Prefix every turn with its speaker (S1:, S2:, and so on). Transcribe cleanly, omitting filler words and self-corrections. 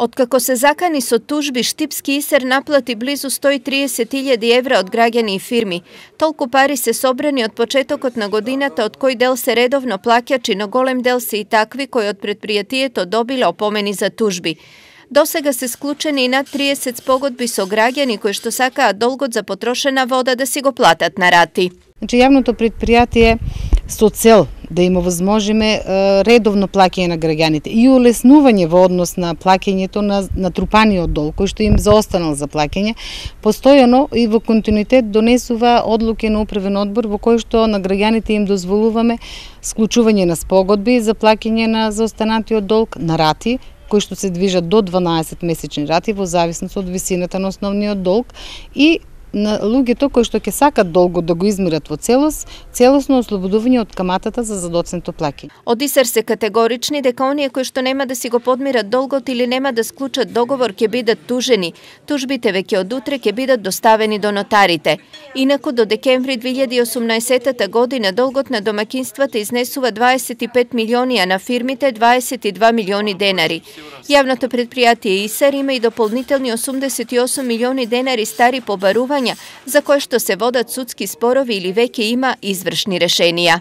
S1: Otkako se zakani so tužbi, Štipski Iser naplati blizu 130.000 evra od građani i firmi. Toliko pari se sobrani od početok na godinata od koji del se redovno plakjači, no golem del se i takvi koji od predprijatijeto dobila opomeni za tužbi. Dosega se sklučeni i nad 30 pogodbi so građani koji što saka dolgod za potrošena voda da si go platat na rati.
S2: Znači, javното предприятие со цел да им овозможиме редовно плаќање на граѓаните и улеснување во однос на плаќањето на натрупаниот долг кој што им заостанал за плаќање, постојано и во континуитет донесува одлуки на управен одбор во кој што на граѓаните им дозволуваме склучување на спогодби за плаќање на заостанатиот долг на рати, кои што се движат до 12 месечни рати во зависност од висината на основниот долг и на луѓето кои што ќе сакат долго да го измират во целосно ослободување од каматата за задоцнето плаќање.
S1: Од Исер се категорични дека оние кои што нема да си го подмират долгот или нема да склучат договор ќе бидат тужени. Тужбите веќе од утре ќе бидат доставени до нотарите. Инаку до декември 2018 година долгот на домакинствата изнесува 25 милиони, а на фирмите 22 милиони денари. Јавното предпријатие Исер има и дополнителни 88 милиони денари стари побарувања за кои што се водат судски спорови или веќе има извршни решенија.